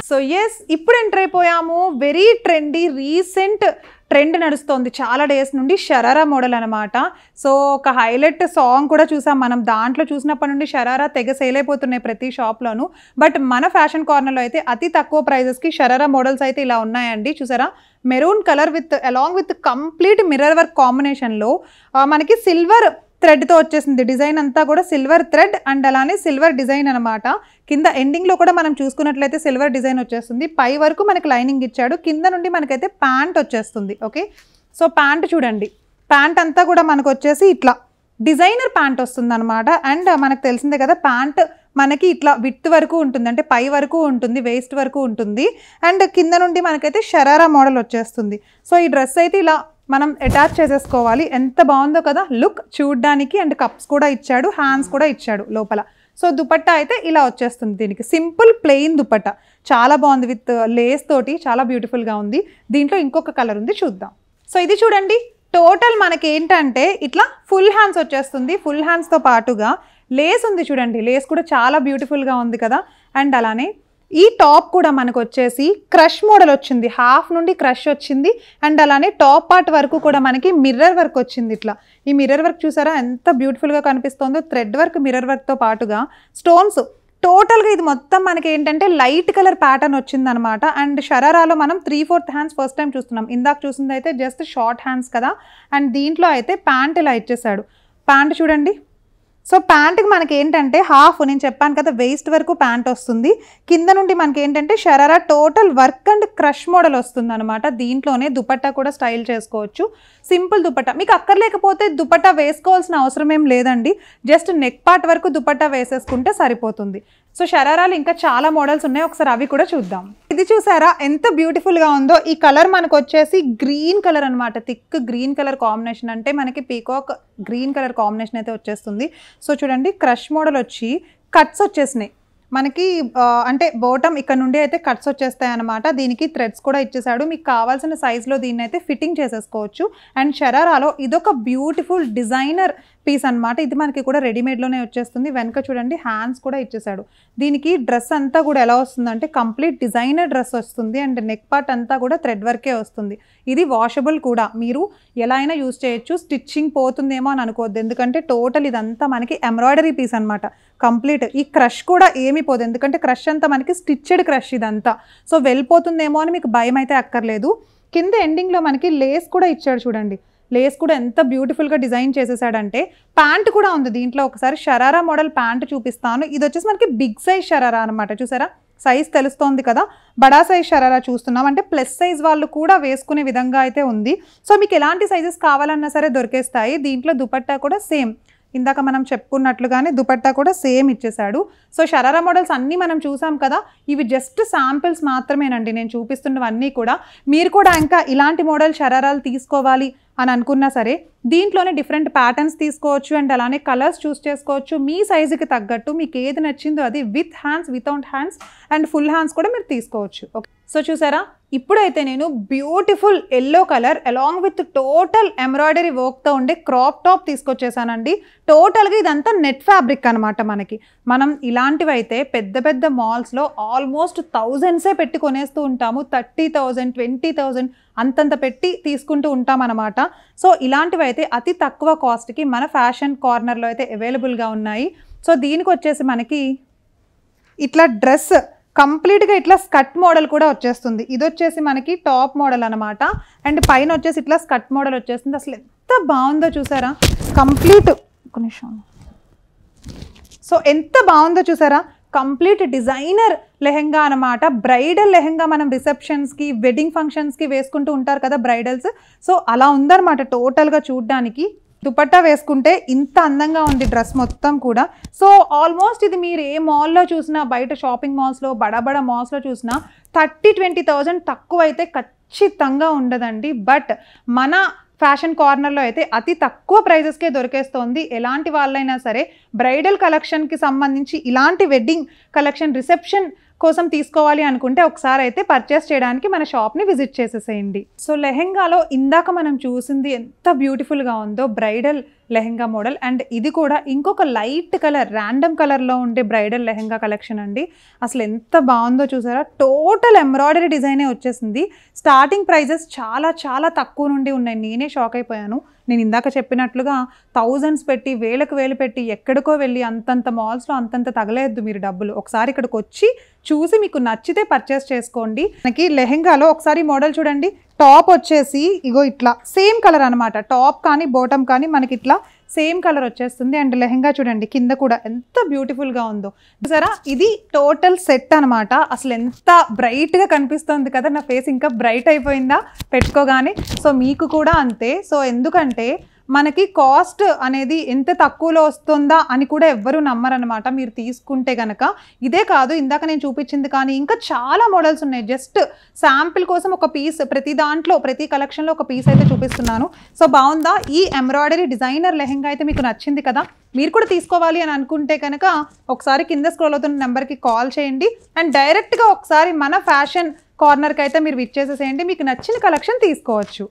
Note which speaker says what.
Speaker 1: So yes ఇప్పుడు enter అయిపోయాము. Very trendy recent trend నడుస్తోంది చాలా డేస్ నుండి షరారా మోడల్ అనమాట. సో ఒక హైలైట్ సాంగ్ కూడా చూసాం మనం. దాంట్లో చూసినప్పటి నుండి షరారా తెగ సేల్ అయిపోతున్నాయి ప్రతి షాప్లోను. బట్ మన ఫ్యాషన్ కార్నర్లో అయితే అతి తక్కువ ప్రైజెస్కి షరారా మోడల్స్ అయితే ఇలా ఉన్నాయండి. చూసారా, maroon colour with along with complete mirror work కాంబినేషన్లో మనకి సిల్వర్ థ్రెడ్తో వచ్చేసింది. డిజైన్ అంతా కూడా సిల్వర్ థ్రెడ్ అండ్ అలానే సిల్వర్ డిజైన్ అనమాట. కింద ఎండింగ్లో కూడా మనం చూసుకున్నట్లయితే సిల్వర్ డిజైన్ వచ్చేస్తుంది. పై వరకు మనకి లైనింగ్ ఇచ్చాడు. కింద నుండి మనకైతే ప్యాంట్ వచ్చేస్తుంది. ఓకే, సో ప్యాంట్ చూడండి, ప్యాంట్ అంతా కూడా మనకు వచ్చేసి ఇట్లా డిజైనర్ ప్యాంట్ వస్తుంది అనమాట. అండ్ మనకు తెలిసిందే కదా, ప్యాంట్ మనకి ఇట్లా విత్ వరకు ఉంటుంది, అంటే పై వరకు ఉంటుంది, వేస్ట్ వరకు ఉంటుంది. అండ్ కింద నుండి మనకైతే షరారా మోడల్ వచ్చేస్తుంది. సో ఈ డ్రెస్ అయితే ఇలా మనం అటాచ్ చేసేసుకోవాలి. ఎంత బాగుందో కదా లుక్ చూడ్డానికి. అండ్ కప్స్ కూడా ఇచ్చాడు, హ్యాండ్స్ కూడా ఇచ్చాడు లోపల. సో దుపట్టా అయితే ఇలా వచ్చేస్తుంది. దీనికి సింపుల్ ప్లెయిన్ దుపట్టా చాలా బాగుంది, విత్ లేస్ తోటి చాలా బ్యూటిఫుల్గా ఉంది. దీంట్లో ఇంకొక కలర్ ఉంది, చూద్దాం. సో ఇది చూడండి, టోటల్ మనకి ఏంటంటే ఇట్లా ఫుల్ హ్యాండ్స్ వచ్చేస్తుంది. ఫుల్ హ్యాండ్స్తో పాటుగా లేస్ ఉంది చూడండి, లేస్ కూడా చాలా బ్యూటిఫుల్గా ఉంది కదా. అండ్ అలానే ఈ టాప్ కూడా మనకు వచ్చేసి క్రష్ మోడల్ వచ్చింది, హాఫ్ నుండి క్రష్ వచ్చింది. అండ్ అలానే టాప్ పార్ట్ వరకు కూడా మనకి మిర్రర్ వర్క్ వచ్చింది. ఇట్లా ఈ మిర్రర్ వర్క్ చూసారా ఎంత బ్యూటిఫుల్గా కనిపిస్తుందో. థ్రెడ్ వర్క్, మిర్రర్ వర్క్తో పాటుగా స్టోన్స్. టోటల్గా ఇది మొత్తం మనకి ఏంటంటే లైట్ కలర్ ప్యాటర్న్ వచ్చిందనమాట. అండ్ షరారాలో మనం 3/4 హ్యాండ్స్ ఫస్ట్ టైం చూస్తున్నాం. ఇందాక చూసింది అయితే జస్ట్ షార్ట్ హ్యాండ్స్ కదా. అండ్ దీంట్లో అయితే ప్యాంట్ ఇలా ఇచ్చేసాడు. ప్యాంట్ చూడండి. సో ప్యాంట్కి మనకి ఏంటంటే హాఫ్, నేను చెప్పాను కదా వేస్ట్ వరకు ప్యాంట్ వస్తుంది. కింద నుండి మనకి ఏంటంటే sharara total work and crush model వస్తుంది అనమాట. దీంట్లోనే దుపట్టా కూడా స్టైల్ చేసుకోవచ్చు. సింపుల్ దుపట్టా, మీకు అక్కర్లేకపోతే దుపట్టా వేసుకోవాల్సిన అవసరం ఏం లేదండి. జస్ట్ నెక్ పార్ట్ వరకు దుపట్టా వేసేసుకుంటే సరిపోతుంది. సో షరారాలు ఇంకా చాలా మోడల్స్ ఉన్నాయి, ఒకసారి అవి కూడా చూద్దాం. ఇది చూసారా ఎంత బ్యూటిఫుల్గా ఉందో. ఈ కలర్ మనకు వచ్చేసి గ్రీన్ కలర్ అనమాట, థిక్ గ్రీన్ కలర్ కాంబినేషన్. అంటే మనకి పీకాక్ గ్రీన్ కలర్ కాంబినేషన్ అయితే వచ్చేస్తుంది. సో చూడండి, క్రష్ మోడల్ వచ్చి కట్స్ వచ్చేసినాయి మనకి. అంటే బాటమ్ ఇక్కడ నుండి అయితే కట్స్ వచ్చేస్తాయి అనమాట. దీనికి థ్రెడ్స్ కూడా ఇచ్చేసాడు. మీకు కావాల్సిన సైజులో దీన్ని అయితే ఫిట్టింగ్ చేసేసుకోవచ్చు. అండ్ షరారాలో ఇదొక బ్యూటిఫుల్ డిజైనర్ పీస్ అనమాట. ఇది మనకి కూడా రెడీమేడ్లోనే వచ్చేస్తుంది. వెనక చూడండి హ్యాండ్స్ కూడా ఇచ్చేసాడు. దీనికి డ్రెస్ అంతా కూడా ఎలా వస్తుందంటే కంప్లీట్ డిజైనర్ డ్రెస్ వస్తుంది. అండ్ నెక్ పార్ట్ అంతా కూడా థ్రెడ్ వర్కే వస్తుంది. ఇది వాషబుల్ కూడా, మీరు ఎలా అయినా యూజ్ చేయొచ్చు. స్టిచ్చింగ్ పోతుందేమో అని అనుకోవద్దు, ఎందుకంటే టోటల్ ఇదంతా మనకి ఎంబ్రాయిడరీ పీస్ అనమాట కంప్లీట్. ఈ క్రష్ కూడా ఏమీ పోదు, ఎందుకంటే క్రష్ అంతా మనకి స్టిచ్డ్ క్రష్ ఇదంతా. సో వెళ్ళిపోతుందేమో అని మీకు భయం అయితే అక్కర్లేదు. కింద ఎండింగ్లో మనకి లేస్ కూడా ఇచ్చాడు చూడండి. లేస్ కూడా ఎంత బ్యూటిఫుల్గా డిజైన్ చేసేసాడంటే. ప్యాంట్ కూడా ఉంది దీంట్లో. ఒకసారి షరారా మోడల్ ప్యాంట్ చూపిస్తాను. ఇది వచ్చేసి మనకి బిగ్ సైజ్ షరారా అనమాట. చూసారా, సైజ్ తెలుస్తోంది కదా. బడా సైజ్ షరారా చూస్తున్నాం, అంటే ప్లస్ సైజ్ వాళ్ళు కూడా వేసుకునే విధంగా అయితే ఉంది. సో మీకు ఎలాంటి సైజెస్ కావాలన్నా సరే దొరికేస్తాయి. దీంట్లో దుపట్టా కూడా సేమ్, ఇందాక మనం చెప్పుకున్నట్లుగానే దుపట్టా కూడా సేమ్ ఇచ్చేసాడు. సో షరారా మోడల్స్ అన్నీ మనం చూసాం కదా, ఇవి జస్ట్ శాంపిల్స్ మాత్రమేనండి నేను చూపిస్తున్నవన్నీ కూడా. మీరు కూడా ఇంకా ఇలాంటి మోడల్ షరారాలు తీసుకోవాలి అని అనుకున్నా సరే దీంట్లోనే డిఫరెంట్ ప్యాటర్న్స్ తీసుకోవచ్చు. అండ్ అలానే కలర్స్ చూస్ చేసుకోవచ్చు. మీ సైజుకి తగ్గట్టు మీకు ఏది నచ్చిందో అది with hands, without hands and full hands కూడా మీరు తీసుకోవచ్చు. ఓకే, సో చూసారా, ఇప్పుడైతే నేను beautiful yellow colour along with total embroidery వర్క్తో ఉండే క్రాప్ టాప్ తీసుకొచ్చేసానండి. టోటల్గా ఇదంతా నెట్ ఫ్యాబ్రిక్ అనమాట. మనం ఇలాంటివి అయితే పెద్ద పెద్ద మాల్స్లో ఆల్మోస్ట్ థౌజండ్సే పెట్టి కొనేస్తూ ఉంటాము. 30,000, 20,000 అంతంత పెట్టి తీసుకుంటూ ఉంటాం అనమాట. సో ఇలాంటివి అయితే అతి తక్కువ కాస్ట్కి మన ఫ్యాషన్ కార్నర్లో అయితే అవైలబుల్గా ఉన్నాయి. సో దీనికి వచ్చేసి మనకి ఇట్లా డ్రెస్ కంప్లీట్గా ఇట్లా స్కర్ట్ మోడల్ కూడా వచ్చేస్తుంది. ఇది వచ్చేసి మనకి టాప్ మోడల్ అనమాట. అండ్ పైన వచ్చేసి ఇట్లా స్కర్ట్ మోడల్ వచ్చేస్తుంది. అసలు ఎంత బాగుందో చూసారా కంప్లీట్. ఒక నిమిషం. సో ఎంత బాగుందో చూసారా, కంప్లీట్ డిజైనర్ లెహెంగా అనమాట. బ్రైడల్ లెహెంగా మనం రిసెప్షన్స్కి, వెడ్డింగ్ ఫంక్షన్స్కి వేసుకుంటూ ఉంటారు కదా బ్రైడల్స్. సో అలా ఉందన్నమాట టోటల్గా చూడ్డానికి. దుపట్టా వేసుకుంటే ఇంత అందంగా ఉంది డ్రెస్ మొత్తం కూడా. సో ఆల్మోస్ట్ ఇది మీరు ఏ మాల్లో చూసినా, బయట షాపింగ్ మాల్స్లో, బడా మాల్స్లో చూసినా 30-20,000 తక్కువ అయితే ఖచ్చితంగా ఉండదండి. బట్ మన ఫ్యాషన్ కార్నర్లో అయితే అతి తక్కువ ప్రైజెస్కే దొరికేస్తోంది. ఎలాంటి వాళ్ళైనా సరే బ్రైడల్ కలెక్షన్కి సంబంధించి ఇలాంటి వెడ్డింగ్ కలెక్షన్, రిసెప్షన్ కోసం తీసుకోవాలి అనుకుంటే ఒకసారి అయితే పర్చేస్ చేయడానికి మన షాప్ని విజిట్ చేసేసేయండి. సో లెహెంగాలో ఇందాక మనం చూసింది ఎంత బ్యూటిఫుల్గా ఉందో బ్రైడల్ లెహెంగా మోడల్, అండ్ ఇది కూడా ఇంకొక లైట్ కలర్ ర్యాండమ్ కలర్లో ఉండే బ్రైడల్ లెహెంగా కలెక్షన్ అండి. అసలు ఎంత బాగుందో చూసారా, టోటల్ ఎంబ్రాయిడరీ డిజైనే వచ్చేసింది. స్టార్టింగ్ ప్రైజెస్ చాలా చాలా తక్కువ నుండి ఉన్నాయి. నేనే షాక్ అయిపోయాను. నేను ఇందాక చెప్పినట్లుగా థౌజండ్స్ పెట్టి వేలకు వేలు పెట్టి ఎక్కడికో వెళ్ళి అంతంత మాల్స్లో అంతంత తగలేద్దు మీరు డబ్బులు. ఒకసారి ఇక్కడికి వచ్చి చూసి మీకు నచ్చితే పర్చేస్ చేసుకోండి. మనకి లెహెంగాలో ఒకసారి మోడల్ చూడండి, టాప్ వచ్చేసి ఇగో ఇట్లా సేమ్ కలర్ అనమాట. టాప్ కానీ బాటమ్ కానీ మనకి ఇట్లా సేమ్ కలర్ వచ్చేస్తుంది. అండ్ లెహెంగా చూడండి కింద కూడా ఎంత బ్యూటిఫుల్గా ఉందో చూసారా. ఇది టోటల్ సెట్ అనమాట. అసలు ఎంత బ్రైట్గా కనిపిస్తుంది కదా, నా ఫేస్ ఇంకా బ్రైట్ అయిపోయిందా పెట్టుకోగానే. సో మీకు కూడా అంతే. సో ఎందుకంటే మనకి కాస్ట్ అనేది ఎంత తక్కువలో వస్తుందా అని కూడా ఎవ్వరూ నమ్మరనమాట మీరు తీసుకుంటే కనుక. ఇదే కాదు, ఇందాక నేను చూపించింది కానీ ఇంకా చాలా మోడల్స్ ఉన్నాయి. జస్ట్ శాంపిల్ కోసం ఒక పీస్, ప్రతి దాంట్లో ప్రతి కలెక్షన్లో ఒక పీస్ అయితే చూపిస్తున్నాను. సో బాగుందా? ఈ ఎంబ్రాయిడరీ డిజైనర్ లెహెంగా అయితే మీకు నచ్చింది కదా. మీరు కూడా తీసుకోవాలి అని అనుకుంటే కనుక ఒకసారి కింద స్క్రోల్ అవుతున్న నెంబర్కి కాల్ చేయండి. అండ్ డైరెక్ట్గా ఒకసారి మన ఫ్యాషన్ కార్నర్కి అయితే మీరు విచ్చేసేసేయండి. మీకు నచ్చిన కలెక్షన్ తీసుకోవచ్చు.